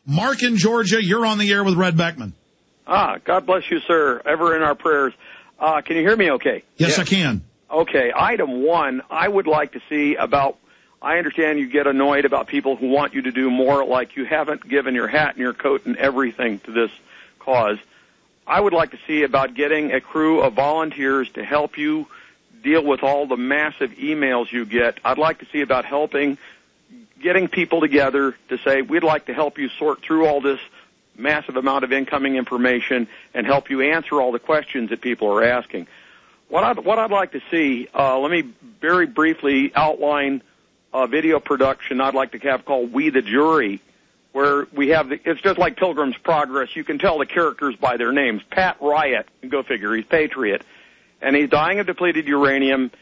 Mark in Georgia, you're on the air with Red Beckman. God bless you, sir. Ever in our prayers. Can you hear me okay? Yes, I can. Okay, item one, I would like to see about, I understand you get annoyed about people who want you to do more, like you haven't given your hat and your coat and everything to this cause. I would like to see about getting a crew of volunteers to help you deal with all the massive emails you get. I'd like to see about getting people together to say, we'd like to help you sort through all this massive amount of incoming information and help you answer all the questions that people are asking. What I'd like to see, let me very briefly outline a video production I'd like to have called We the Jury, where we have, it's just like Pilgrim's Progress. You can tell the characters by their names. Pat Riot, go figure, he's Patriot. And he's dying of depleted uranium.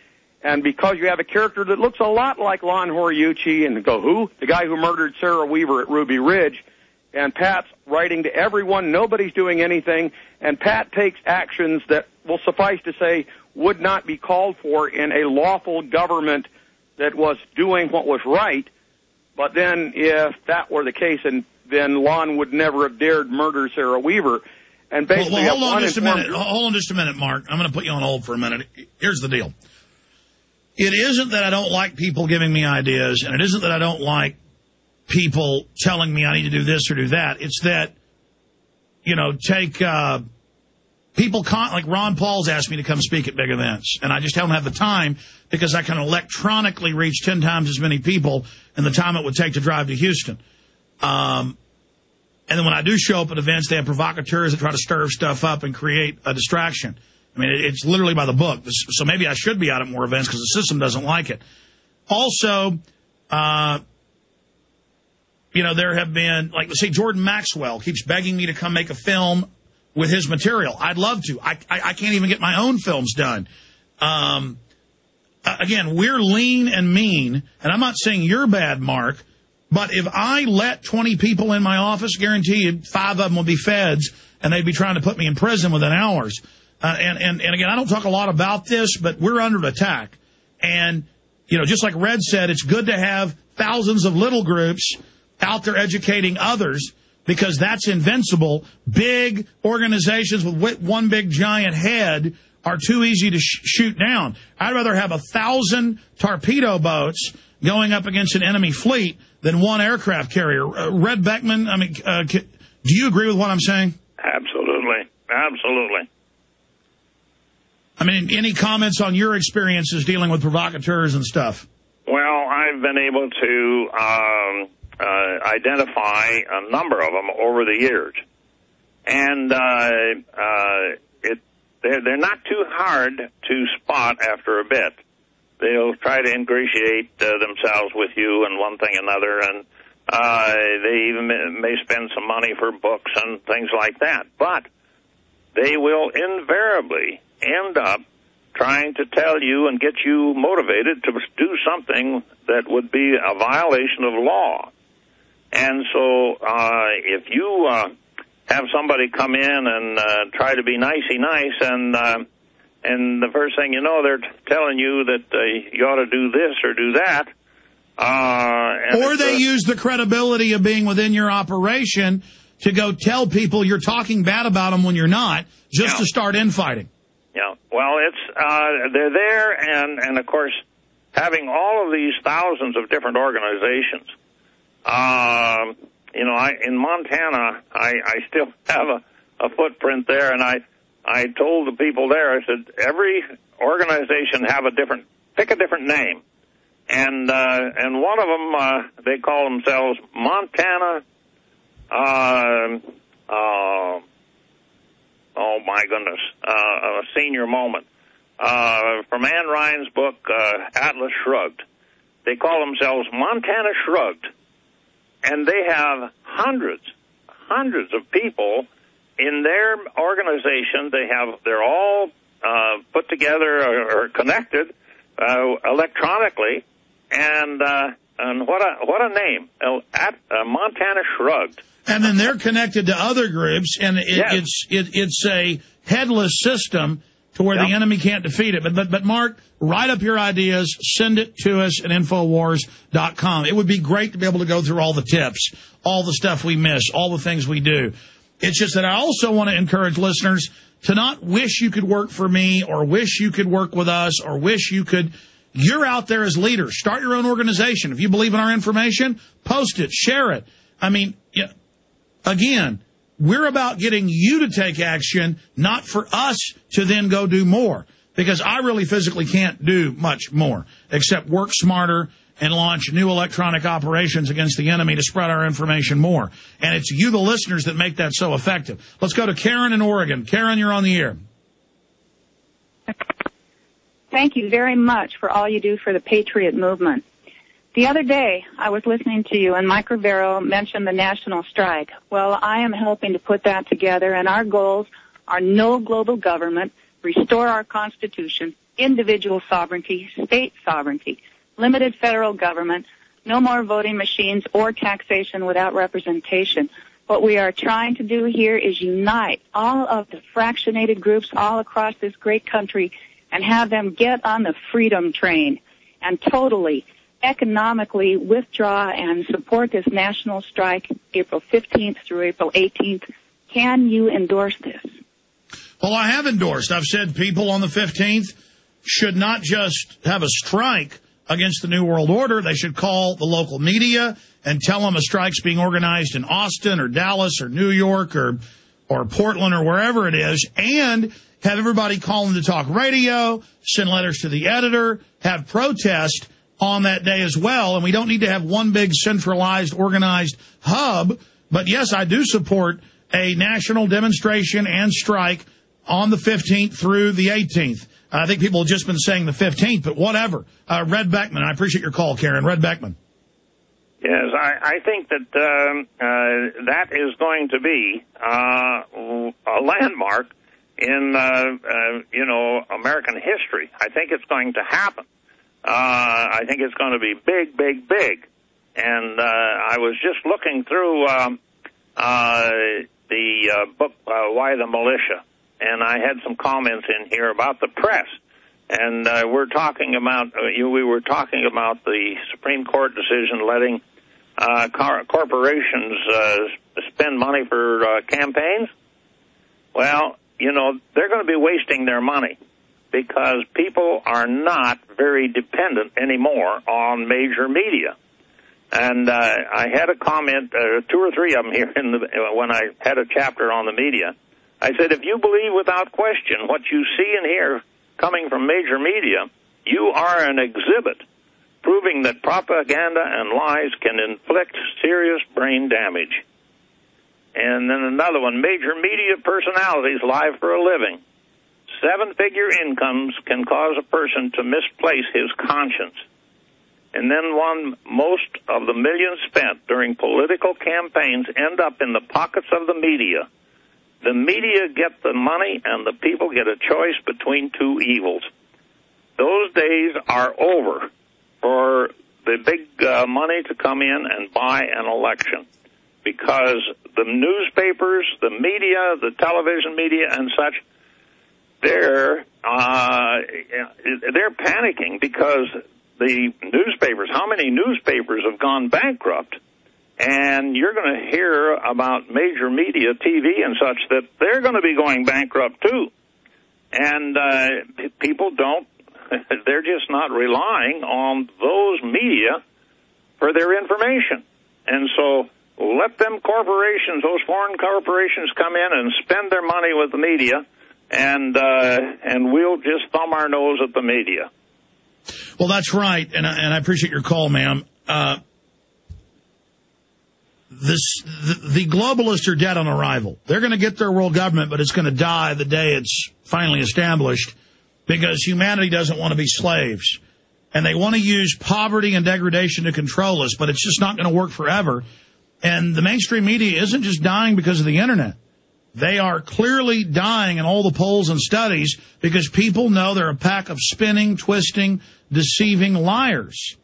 And because you have a character that looks a lot like Lon Horiuchi, and go, who? The guy who murdered Sarah Weaver at Ruby Ridge. And Pat's writing to everyone, nobody's doing anything, and Pat takes actions that will suffice to say would not be called for in a lawful government that was doing what was right. But then if that were the case, and then Lon would never have dared murder Sarah Weaver. And basically, hold on just a minute. Hold on just a minute, Mark. I'm going to put you on hold for a minute. Here's the deal. It isn't that I don't like people giving me ideas, and it isn't that I don't like people telling me I need to do this or do that. It's that, you know, take people like Ron Paul's asked me to come speak at big events, and I just don't have the time because I can electronically reach 10 times as many people in the time it would take to drive to Houston. And then when I do show up at events, they have provocateurs that try to stir stuff up and create a distraction. I mean, it's literally by the book. So maybe I should be out at more events because the system doesn't like it. Also, you know, there have been, like, say, Jordan Maxwell keeps begging me to come make a film with his material. I'd love to. I can't even get my own films done. Again, we're lean and mean, and I'm not saying you're bad, Mark, but if I let 20 people in my office, guarantee you 5 of them will be feds, and they'd be trying to put me in prison within hours. And again, I don't talk a lot about this, but we're under attack. And, you know, just like Red said, it's good to have thousands of little groups out there educating others because that's invincible. Big organizations with one big giant head are too easy to shoot down. I'd rather have 1,000 torpedo boats going up against an enemy fleet than one aircraft carrier. Red Beckman, I mean, do you agree with what I'm saying? Absolutely. Absolutely. I mean, any comments on your experiences dealing with provocateurs and stuff? Well, I've been able to identify a number of them over the years. And they're not too hard to spot after a bit. They'll try to ingratiate themselves with you and one thing another, and they even may spend some money for books and things like that. But they will invariably end up trying to tell you and get you motivated to do something that would be a violation of law. And so if you have somebody come in and try to be nicey nice, and the first thing you know, they're telling you that you ought to do this or do that. Or they use the credibility of being within your operation to go tell people you're talking bad about them when you're not, just to start infighting. Yeah, well, they're there, and of course, having all of these thousands of different organizations, you know, in Montana, I still have a footprint there, and I told the people there, I said, every organization pick a different name, and one of them, they call themselves Montana, oh my goodness, a senior moment. From Ann Ryan's book, Atlas Shrugged. They call themselves Montana Shrugged. And they have hundreds of people in their organization. They're all put together or connected electronically. And what a name. Montana Shrugged. And then they're connected to other groups, and it's a headless system, to where the enemy can't defeat it. But Mark, write up your ideas, send it to us at Infowars.com. It would be great to be able to go through all the tips, all the stuff we miss, all the things we do. It's just that I also want to encourage listeners to not wish you could work for me or wish you could work with us or wish you could. You're out there as leaders. Start your own organization. If you believe in our information, post it, share it. I mean, again, we're about getting you to take action, not for us to then go do more. Because I really physically can't do much more except work smarter and launch new electronic operations against the enemy to spread our information more. And it's you, the listeners, that make that so effective. Let's go to Karen in Oregon. Karen, you're on the air. Thank you very much for all you do for the Patriot movement. The other day, I was listening to you, and Mike Rivero mentioned the national strike. Well, I am helping to put that together, and our goals are no global government, restore our Constitution, individual sovereignty, state sovereignty, limited federal government, no more voting machines or taxation without representation. What we are trying to do here is unite all of the fractionated groups all across this great country and have them get on the freedom train and totally economically withdraw and support this national strike April 15th through April 18th. Can you endorse this? Well, I have endorsed. I've said people on the 15th should not just have a strike against the New World Order. They should call the local media and tell them a strike's being organized in Austin or Dallas or New York or Portland or wherever it is, and have everybody call into talk radio, send letters to the editor, have protest on that day as well. And we don't need to have one big centralized, organized hub. But, yes, I do support a national demonstration and strike on the 15th through the 18th. I think people have just been saying the 15th, but whatever. Red Beckman, I appreciate your call, Karen. Red Beckman. Yes, I think that that is going to be a landmark in, American history. I think it's going to happen. I think it's going to be big, big, big. And I was just looking through the book, Why the Militia, and I had some comments in here about the press. And we're talking about, we were talking about the Supreme Court decision letting corporations spend money for campaigns. Well, they're going to be wasting their money because people are not very dependent anymore on major media. And I had a comment, 2 or 3 of them here when I had a chapter on the media. I said, if you believe without question what you see and hear coming from major media, you are an exhibit proving that propaganda and lies can inflict serious brain damage. And then another one, major media personalities lie for a living. 7-figure incomes can cause a person to misplace his conscience. And then one, most of the millions spent during political campaigns end up in the pockets of the media. The media get the money and the people get a choice between two evils. Those days are over for the big money to come in and buy an election, because the newspapers, the media, the television media and such, they're panicking because the newspapers, how many newspapers have gone bankrupt? And you're going to hear about major media, TV and such, that they're going to be going bankrupt too. And people don't, they're just not relying on those media for their information. And so let them corporations, those foreign corporations, come in and spend their money with the media, and we'll just thumb our nose at the media. Well, that's right, and I appreciate your call, ma'am. The globalists are dead on arrival. They're going to get their world government, but it's going to die the day it's finally established, because humanity doesn't want to be slaves. And they want to use poverty and degradation to control us, but it's just not going to work forever. And the mainstream media isn't just dying because of the Internet. They are clearly dying in all the polls and studies because people know they're a pack of spinning, twisting, deceiving liars.